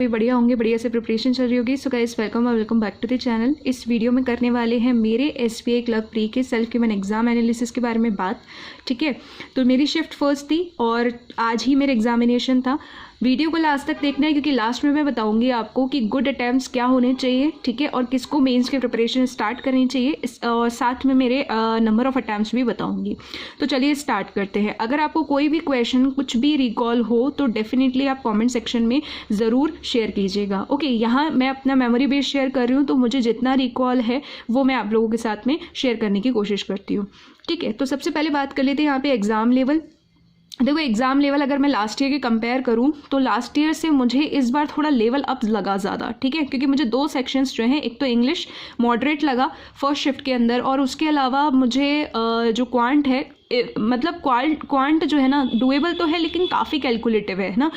भी बढ़िया होंगे, बढ़िया से प्रिपरेशन चल रही होगी। So guys welcome back to the channel. इस वीडियो में करने वाले हैं मेरे एसबीआई क्लर्क प्री के सेल्फ ह्यूमन एग्जाम एनालिसिस के बारे में बात। ठीक है, तो मेरी शिफ्ट फर्स्ट थी और आज ही मेरा एग्जामिनेशन था। वीडियो को लास्ट तक देखना है क्योंकि लास्ट में मैं बताऊंगी आपको कि गुड अटैम्प्ट्स क्या होने चाहिए, ठीक है, और किसको मेंस की प्रिपरेशन स्टार्ट करनी चाहिए, और साथ में मेरे नंबर ऑफ अटैम्प्ट्स भी बताऊंगी। तो चलिए स्टार्ट करते हैं। अगर आपको कोई भी क्वेश्चन कुछ भी रिकॉल हो तो डेफिनेटली आप कमेंट सेक्शन में ज़रूर शेयर कीजिएगा। ओके, यहाँ मैं अपना मेमोरी बेस शेयर कर रही हूँ, तो मुझे जितना रिकॉल है वो मैं आप लोगों के साथ में शेयर करने की कोशिश करती हूँ। ठीक है, तो सबसे पहले बात कर लेते हैं यहाँ पे एग्ज़ाम लेवल। देखो, एग्ज़ाम लेवल अगर मैं लास्ट ईयर की कंपेयर करूं तो लास्ट ईयर से मुझे इस बार थोड़ा लेवल अप लगा ज़्यादा। ठीक है, क्योंकि मुझे दो सेक्शंस जो हैं, एक तो इंग्लिश मॉडरेट लगा फर्स्ट शिफ्ट के अंदर, और उसके अलावा मुझे जो क्वांट है, मतलब क्वांट जो है ना डुएबल तो है लेकिन काफ़ी कैलकुलेटिव है ना,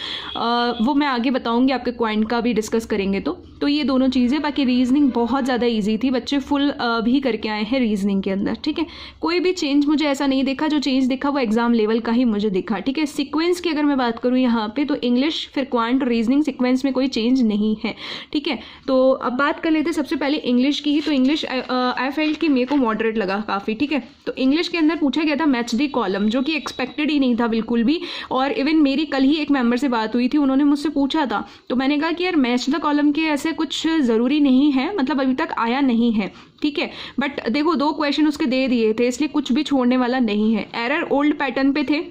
वो मैं आगे बताऊंगी, आपके क्वांट का भी डिस्कस करेंगे। तो ये दोनों चीज़ें। बाकी रीजनिंग बहुत ज़्यादा इजी थी, बच्चे फुल भी करके आए हैं रीजनिंग के अंदर। ठीक है, कोई भी चेंज मुझे ऐसा नहीं देखा, जो चेंज दिखा वो एग्जाम लेवल का ही मुझे दिखा। ठीक है, सीक्वेंस की अगर मैं बात करूँ यहाँ पे तो इंग्लिश फिर क्वांट रीजनिंग सीक्वेंस में कोई चेंज नहीं है। ठीक है, तो अब बात कर लेते हैं सबसे पहले इंग्लिश की ही। तो इंग्लिश आई फेल्ट कि मेरे को मॉडरेट लगा काफ़ी। ठीक है, तो इंग्लिश के अंदर पूछा गया था मैच द कॉलम, जो कि एक्सपेक्टेड ही नहीं था बिल्कुल भी। और इवन मेरी कल ही एक मेंबर से बात हुई थी, उन्होंने मुझसे पूछा था, तो मैंने कहा कि यार मैच द कॉलम के ऐसे कुछ ज़रूरी नहीं है, मतलब अभी तक आया नहीं है। ठीक है, बट देखो दो क्वेश्चन उसके दे दिए थे, इसलिए कुछ भी छोड़ने वाला नहीं है। एरर ओल्ड पैटर्न पे थे,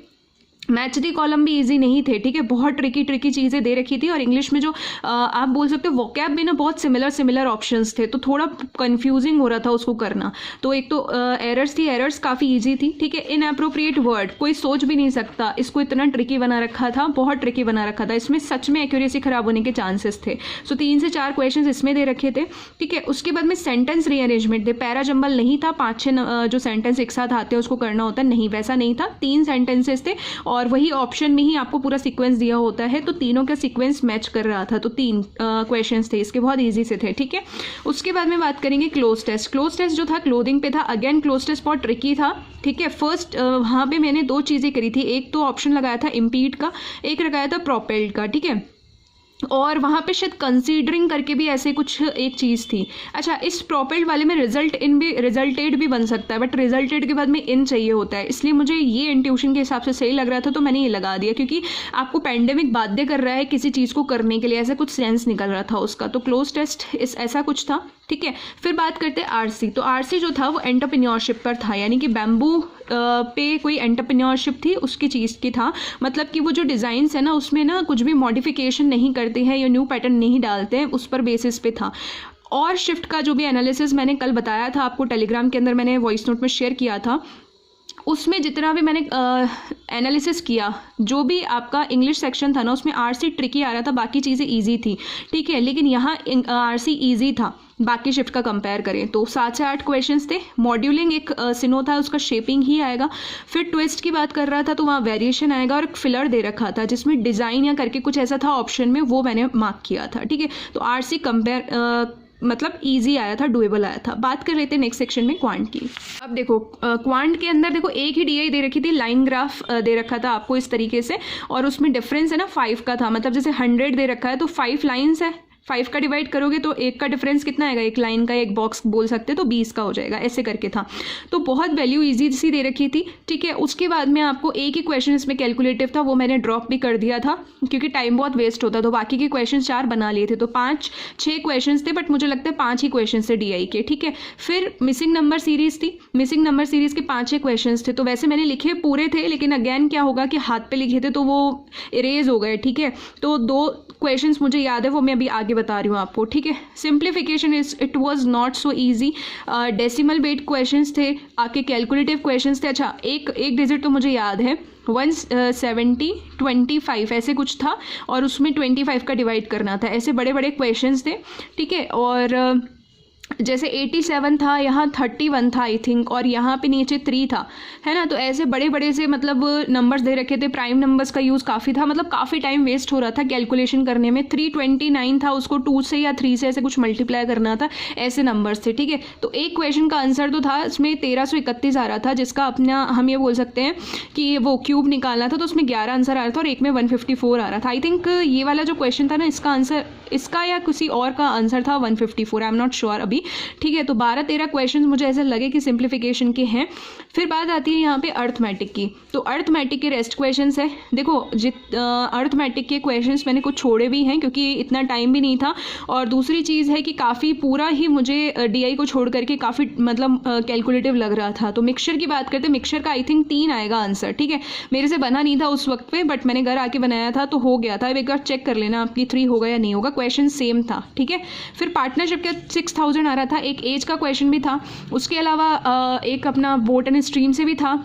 मैच दी कॉलम भी इजी नहीं थे। ठीक है, बहुत ट्रिकी चीज़ें दे रखी थी, और इंग्लिश में जो आप बोल सकते हो वोकैब में ना बहुत सिमिलर ऑप्शंस थे, तो थोड़ा कंफ्यूजिंग हो रहा था उसको करना। तो एक तो एरर्स थी, एरर्स काफ़ी इजी थी। ठीक है, इनएप्रोप्रिएट वर्ड कोई सोच भी नहीं सकता, इसको इतना ट्रिकी बना रखा था, बहुत ट्रिकी बना रखा था, इसमें सच में एक्यूरेसी खराब होने के चांसेस थे। सो 3 से 4 क्वेश्चन इसमें दे रखे थे। ठीक है, उसके बाद में सेंटेंस रीअरेंजमेंट थे, पैरा जंबल नहीं था, 5-6 जो सेंटेंस एक साथ आते हैं उसको करना होता है, नहीं वैसा नहीं था, 3 सेंटेंसेस थे और वही ऑप्शन में ही आपको पूरा सीक्वेंस दिया होता है, तो तीनों का सीक्वेंस मैच कर रहा था। तो 3 क्वेश्चंस थे इसके, बहुत इजी से थे। ठीक है, उसके बाद में बात करेंगे क्लोज टेस्ट। क्लोज टेस्ट जो था क्लोथिंग पे था, अगेन क्लोज टेस्ट बहुत ट्रिकी था। ठीक है, फर्स्ट वहाँ पे मैंने 2 चीज़ें करी थी, एक तो ऑप्शन लगाया था इम्पीड का, एक लगाया था प्रोपेल्ड का। ठीक है, और वहाँ पे शायद कंसीडरिंग करके भी ऐसे कुछ एक चीज़ थी। अच्छा, इस प्रोपेल्ड वाले में रिजल्टेड भी बन सकता है, बट रिजल्टेड के बाद में इन चाहिए होता है, इसलिए मुझे ये इंट्यूशन के हिसाब से सही लग रहा था, तो मैंने ये लगा दिया, क्योंकि आपको पेंडेमिक बाध्य कर रहा है किसी चीज़ को करने के लिए, ऐसा कुछ सेंस निकल रहा था उसका। तो क्लोज टेस्ट ऐसा कुछ था। ठीक है, फिर बात करते हैं आरसी। तो आरसी जो था वो एंटरप्रेन्योरशिप पर था, यानी कि बैम्बू पे कोई एंटरप्रेन्योरशिप थी उसकी चीज़ की था, मतलब कि वो जो डिज़ाइंस है ना उसमें ना कुछ भी मॉडिफिकेशन नहीं करते हैं या न्यू पैटर्न नहीं डालते हैं, उस पर बेसिस पे था। और शिफ्ट का जो भी एनालिसिस मैंने कल बताया था आपको, टेलीग्राम के अंदर मैंने वॉइस नोट में शेयर किया था, उसमें जितना भी मैंने एनालिसिस किया, जो भी आपका इंग्लिश सेक्शन था ना उसमें आरसी ट्रिकी आ रहा था, बाकी चीज़ें इजी थी। ठीक है, लेकिन यहाँ आरसी इजी था बाकी शिफ्ट का कंपेयर करें तो। 7 से 8 क्वेश्चंस थे। मॉड्यूलिंग एक सिनो था, उसका शेपिंग ही आएगा। फिर ट्विस्ट की बात कर रहा था तो वहाँ वेरिएशन आएगा, और एक फिलर दे रखा था जिसमें डिज़ाइन या करके कुछ ऐसा था ऑप्शन में, वो मैंने मार्क किया था। ठीक है, तो आरसी कंपेयर मतलब इजी आया था, डुएबल आया था। बात कर रहे थे नेक्स्ट सेक्शन में क्वांट की। अब देखो क्वांट के अंदर देखो एक ही डीआई दे रखी थी, लाइन ग्राफ दे रखा था आपको इस तरीके से, और उसमें डिफरेंस है ना 5 का था, मतलब जैसे 100 दे रखा है तो 5 लाइन्स है, 5 का डिवाइड करोगे तो एक का डिफरेंस कितना आएगा, एक लाइन का, एक बॉक्स बोल सकते तो 20 का हो जाएगा, ऐसे करके था। तो बहुत वैल्यू इजी सी दे रखी थी। ठीक है, उसके बाद में आपको एक ही क्वेश्चन इसमें कैलकुलेटिव था, वो मैंने ड्रॉप भी कर दिया था क्योंकि टाइम बहुत वेस्ट होता, तो बाकी के क्वेश्चन 4 बना लिए थे, तो 5-6 क्वेश्चन थे, बट मुझे लगता है 5 ही क्वेश्चन थे डीआई के। ठीक है, फिर मिसिंग नंबर सीरीज थी, मिसिंग नंबर सीरीज के 5-6 क्वेश्चन थे, तो वैसे मैंने लिखे पूरे थे, लेकिन अगेन क्या होगा कि हाथ पे लिखे थे तो वो इरेज हो गए। ठीक है, तो 2 क्वेश्चंस मुझे याद है, वो मैं अभी आगे बता रही हूँ आपको। ठीक है, simplification it was not so easy. Decimal based questions थे, आपके कैलकुलेटिव क्वेश्चंस थे। अच्छा, एक डिजिट तो मुझे याद है, 170 25 ऐसे कुछ था, और उसमें 25 का डिवाइड करना था, ऐसे बड़े बड़े क्वेश्चंस थे। ठीक है, और जैसे 87 था, यहाँ 31 था आई थिंक, और यहाँ पे नीचे 3 था, है ना। तो ऐसे बड़े बड़े से मतलब नंबर्स दे रखे थे, प्राइम नंबर्स का यूज़ काफ़ी था, मतलब काफ़ी टाइम वेस्ट हो रहा था कैलकुलेशन करने में। 329 था, उसको 2 से या 3 से ऐसे कुछ मल्टीप्लाई करना था, ऐसे नंबर्स थे, ठीक है। तो एक क्वेश्चन का आंसर तो था इसमें 1331 आ रहा था, जिसका अपना हम ये बोल सकते हैं कि वो क्यूब निकालना था, तो उसमें 11 आंसर आ रहा था और एक में 154 आ रहा था। आई थिंक ये वाला जो क्वेश्चन था ना, इसका आंसर, इसका या किसी और का आंसर था 154, आई एम नॉट श्योर अभी, ठीक है। तो 12-13 क्वेश्चंस मुझे ऐसे लगे कि सिंप्लीफिकेशन के हैं। फिर बात आती है यहाँ पे अर्थमेटिक की। तो अर्थमेटिक के रेस्ट क्वेश्चंस है। देखो अर्थमेटिक के क्वेश्चंस मैंने कुछ छोड़े भी हैं क्योंकि इतना टाइम भी नहीं था, और दूसरी चीज़ है कि काफ़ी पूरा ही मुझे डीआई को छोड़ करके काफ़ी मतलब कैलकुलेटिव लग रहा था। तो मिक्सचर की बात करते, मिक्सचर का आई थिंक 3 आएगा आंसर, ठीक है। मेरे से बना नहीं था उस वक्त पे, बट मैंने घर आके बनाया था तो हो गया था। अब एक बार चेक कर लेना आपकी 3 होगा या नहीं होगा, क्वेश्चन सेम था, ठीक है। फिर पार्टनरशिप का 6000 आ रहा था, एक एज का क्वेश्चन भी था, उसके अलावा एक अपना बोट एंड स्ट्रीम से भी था,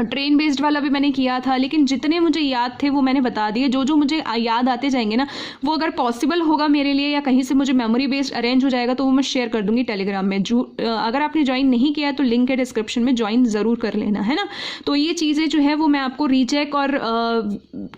ट्रेन बेस्ड वाला भी मैंने किया था। लेकिन जितने मुझे याद थे वो मैंने बता दिए। जो जो मुझे याद आते जाएंगे ना, वो अगर पॉसिबल होगा मेरे लिए या कहीं से मुझे मेमोरी बेस्ड अरेंज हो जाएगा तो वो मैं शेयर कर दूंगी टेलीग्राम में। जो अगर आपने ज्वाइन नहीं किया तो लिंक है डिस्क्रिप्शन में, ज्वाइन ज़रूर कर लेना, है ना। तो ये चीज़ें जो है वो मैं आपको रीचेक और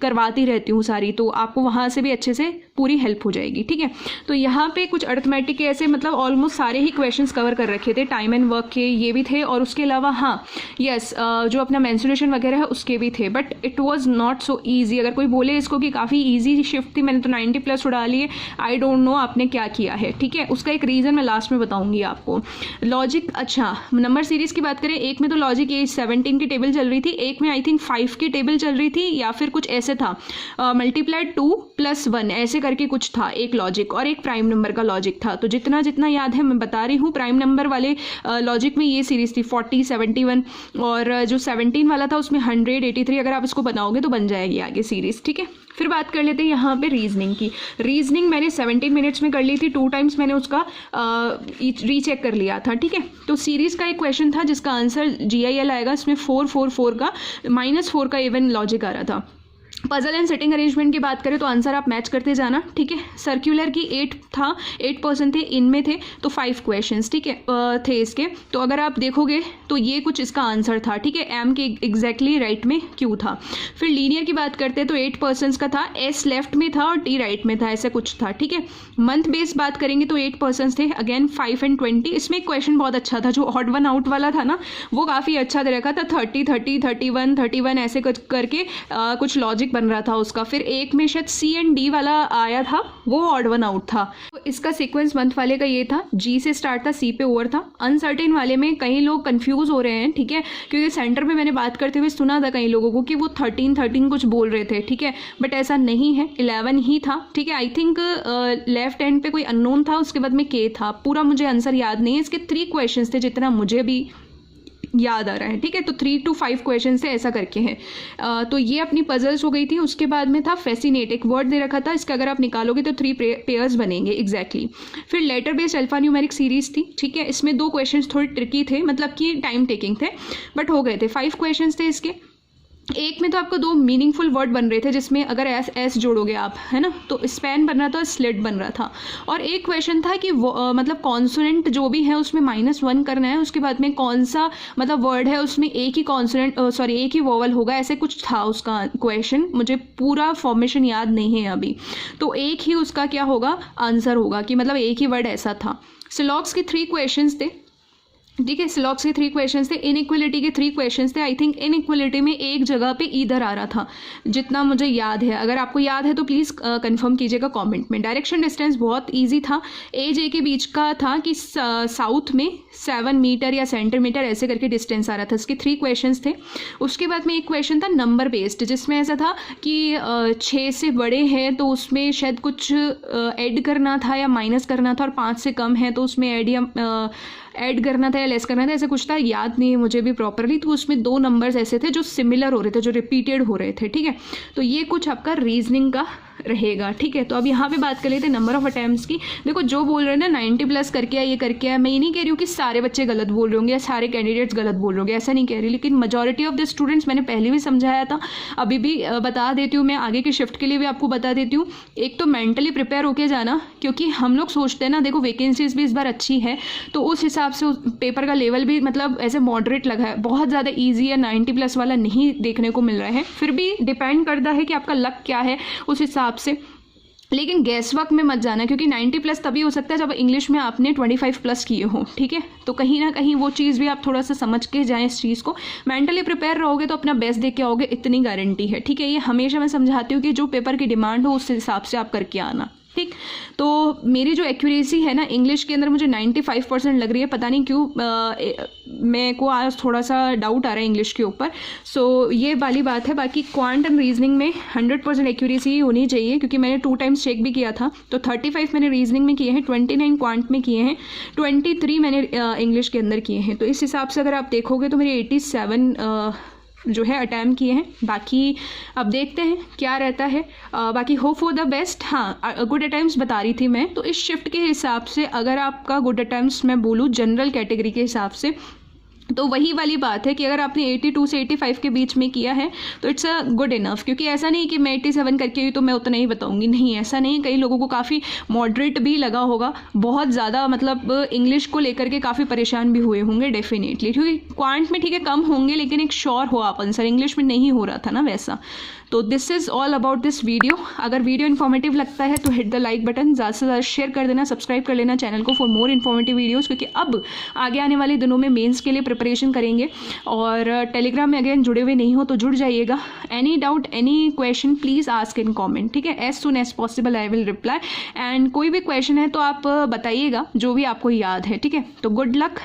करवाती रहती हूँ सारी, तो आपको वहाँ से भी अच्छे से पूरी हेल्प हो जाएगी, ठीक है। तो यहाँ पे कुछ अर्थमेटिक के ऐसे मतलब ऑलमोस्ट सारे ही क्वेश्चंस कवर कर रखे थे, टाइम एंड वर्क के ये भी थे, और उसके अलावा हाँ यस जो अपना मेंस्ट्रुएशन वगैरह है उसके भी थे, but it was not so easy. अगर कोई बोले इसको कि काफ़ी ईजी शिफ्ट थी, मैंने तो 90+ उड़ा लिए, आई डोंट नो आपने क्या किया है, ठीक है। उसका एक रीज़न मैं लास्ट में बताऊंगी आपको। लॉजिक, अच्छा नंबर सीरीज़ की बात करें, एक में तो लॉजिक ये 17 की टेबल चल रही थी, एक में आई थिंक 5 की टेबल चल रही थी, या फिर कुछ ऐसे था मल्टीप्लाइड 2 + 1 ऐसे करके कुछ था, एक लॉजिक और एक प्राइम नंबर का लॉजिक था। तो जितना जितना याद है मैं बता रही हूँ। प्राइम नंबर वाले लॉजिक में ये सीरीज़ थी 40, 71, और जो 17 वाला था उसमें 100, 83। अगर आप इसको बनाओगे तो बन जाएगी आगे सीरीज़, ठीक है। फिर बात कर लेते हैं यहाँ पे रीजनिंग की। रीजनिंग मैंने 17 मिनट्स में कर ली थी, 2 टाइम्स मैंने उसका रीचेक कर लिया था, ठीक है। तो सीरीज़ का एक क्वेश्चन था जिसका आंसर GIL आएगा, इसमें 4, 4, 4 का -4 का इवन लॉजिक आ रहा था। पजल एंड सेटिंग अरेंजमेंट की बात करें तो आंसर आप मैच करते जाना, ठीक है। सर्कुलर की 8 था, 8% थे, इनमें थे तो 5 क्वेश्चंस, ठीक है थे इसके। तो अगर आप देखोगे तो ये कुछ इसका आंसर था, ठीक है। एम के एग्जैक्टली राइट में क्यू था। फिर लीनियर की बात करते हैं तो 8% का था, एस लेफ्ट में था और टी राइट में था, ऐसा कुछ था, ठीक है। मंथ बेस्ड बात करेंगे तो 8% थे, अगेन 5 एंड 20। इसमें एक क्वेश्चन बहुत अच्छा था, जो ऑड वन आउट वाला था ना, वो काफ़ी अच्छा दे रखा था, 30, 30, 31, 31 ऐसे करके कुछ लॉजिक बन रहा था उसका। फिर एक में शायद C एंड D वाला आया था, वो ऑड वन आउट था। तो इसका सीक्वेंस मंथ वाले का ये था, G से स्टार्ट था, C पे ओवर था। अनसर्टेन वाले में कई लोग कंफ्यूज हो रहे हैं, ठीक है, क्योंकि सेंटर में मैंने बात करते हुए सुना था कई लोगों को कि वो 13 कुछ बोल रहे थे, ठीक है, बट ऐसा नहीं है, 11 ही था, ठीक है। आई थिंक लेफ्ट एंड पे कोई अननोन था, उसके बाद में K था। पूरा मुझे आंसर याद नहीं है, इसके 3 क्वेश्चंस थे जितना मुझे भी याद आ रहा है, ठीक है। तो 3 to 5 क्वेश्चन से ऐसा करके हैं। तो ये अपनी पजल्स हो गई थी। उसके बाद में था फैसिनेट, एक वर्ड दे रखा था, इसका अगर आप निकालोगे तो 3 पेयर्स बनेंगे एग्जैक्टली। फिर letter based alphanumeric series थी, ठीक है। इसमें 2 क्वेश्चन थोड़े ट्रिकी थे, मतलब कि टाइम टेकिंग थे, बट हो गए थे। 5 क्वेश्चन थे इसके। एक में तो आपको 2 मीनिंगफुल वर्ड बन रहे थे, जिसमें अगर एस जोड़ोगे आप, है ना, तो स्पैन बन रहा था, स्लिट बन रहा था। और एक क्वेश्चन था कि मतलब कॉन्सोनेंट जो भी है उसमें -1 करना है, उसके बाद में कौन सा मतलब वर्ड है उसमें एक ही कॉन्सोनेंट एक ही वोवल होगा, ऐसे कुछ था उसका क्वेश्चन। मुझे पूरा फॉर्मेशन याद नहीं है अभी, तो एक ही उसका क्या होगा आंसर होगा, कि मतलब एक ही वर्ड ऐसा था। सिलॉक्स के 3 क्वेश्चन थे, ठीक है। सिलॉक्स के 3 क्वेश्चंस थे, इनइक्वलिटी के 3 क्वेश्चंस थे। आई थिंक इनइक्वलिटी में एक जगह पे इधर आ रहा था, जितना मुझे याद है। अगर आपको याद है तो प्लीज़ कंफर्म कीजिएगा कमेंट में। डायरेक्शन डिस्टेंस बहुत इजी था, ए जे के बीच का था कि साउथ में 7 मीटर या सेंटीमीटर ऐसे करके डिस्टेंस आ रहा था। इसके 3 क्वेश्चंस थे। उसके बाद में एक क्वेश्चन था नंबर बेस्ड, जिसमें ऐसा था कि 6 से बड़े हैं तो उसमें शायद कुछ ऐड करना था या माइनस करना था, और 5 से कम है तो उसमें ऐड करना था या लेस करना था, ऐसे कुछ था, याद नहीं है मुझे भी प्रॉपरली। तो उसमें 2 नंबर्स ऐसे थे जो सिमिलर हो रहे थे, जो रिपीटेड हो रहे थे, ठीक है। तो ये कुछ आपका रीजनिंग का रहेगा, ठीक है। तो अब यहाँ पे बात कर लेते हैं नंबर ऑफ अटैम्प्ट्स की। देखो जो बोल रहे हैं ना 90 प्लस करके आया, ये करके आया, मैं ये नहीं कह रही हूँ कि सारे बच्चे गलत बोल रहे होंगे या सारे कैंडिडेट्स गलत बोल रहे होंगे, ऐसा नहीं कह रही, लेकिन मेजॉरिटी ऑफ द स्टूडेंट्स, मैंने पहले भी समझाया था, अभी भी बता देती हूँ, मैं आगे की शिफ्ट के लिए भी आपको बता देती हूँ। एक तो मेंटली प्रिपेयर होके जाना, क्योंकि हम लोग सोचते हैं ना, देखो वैकेंसीज भी इस बार अच्छी है, तो उस हिसाब से उस पेपर का लेवल भी मतलब ऐसे मॉडरेट लगा है, बहुत ज़्यादा ईजी है, 90 प्लस वाला नहीं देखने को मिल रहा है। फिर भी डिपेंड करता है कि आपका लक क्या है उस हिसाब से, लेकिन गैस वर्क में मत जाना, क्योंकि 90 प्लस तभी हो सकता है जब इंग्लिश में आपने 25 प्लस किए हो, ठीक है। तो कहीं ना कहीं वो चीज़ भी आप थोड़ा सा समझ के जाएं इस चीज़ को। मेंटली प्रिपेयर रहोगे तो अपना बेस्ट दे के आओगे, इतनी गारंटी है, ठीक है। ये हमेशा मैं समझाती हूँ कि जो पेपर की डिमांड हो उस हिसाब से आप करके आना, ठीक। तो मेरी जो एक्यूरेसी है ना इंग्लिश के अंदर मुझे 95% लग रही है, पता नहीं क्यों मेरे को आज थोड़ा सा डाउट आ रहा है इंग्लिश के ऊपर। सो ये वाली बात है। बाकी क्वांट एंड रीजनिंग में 100% एक्यूरेसी होनी चाहिए, क्योंकि मैंने 2 टाइम्स चेक भी किया था। तो 35 मैंने रीजनिंग में किए हैं, 29 क्वांट में किए हैं, 23 मैंने इंग्लिश के अंदर किए हैं। तो इस हिसाब से अगर आप देखोगे तो मेरे 87 जो है अटैम्प्ट किए हैं। बाकी अब देखते हैं क्या रहता है। बाकी होप फॉर द बेस्ट। हाँ, गुड अटैम्प्ट्स बता रही थी मैं, तो इस शिफ्ट के हिसाब से अगर आपका गुड अटैम्प्ट्स मैं बोलूँ जनरल कैटेगरी के हिसाब से, तो वही वाली बात है कि अगर आपने 82 से 85 के बीच में किया है तो इट्स अ गुड इनफ। क्योंकि ऐसा नहीं कि मैं 87 करके हुई तो मैं उतना ही बताऊंगी, नहीं, ऐसा नहीं। कई लोगों को काफ़ी मॉडरेट भी लगा होगा, बहुत ज़्यादा मतलब इंग्लिश को लेकर के काफ़ी परेशान भी हुए होंगे डेफिनेटली, क्योंकि क्वांट में ठीक है कम होंगे, लेकिन एक श्योर हो आप आंसर, इंग्लिश में नहीं हो रहा था ना वैसा। तो this is all about this video. अगर वीडियो इन्फॉर्मेटिव लगता है तो हिट द लाइक बटन, ज़्यादा से ज़्यादा शेयर कर देना, सब्सक्राइब कर लेना चैनल को फॉर मोर इन्फॉर्मेटिव वीडियोस, क्योंकि अब आगे आने वाले दिनों में मेंस के लिए प्रिपरेशन करेंगे। और टेलीग्राम में अगेन जुड़े हुए नहीं हो तो जुड़ जाइएगा। Any doubt, any question, please ask in comment, ठीक है। As soon as possible I will reply. And कोई भी क्वेश्चन है तो आप बताइएगा जो भी आपको याद है, ठीक है। तो गुड लक।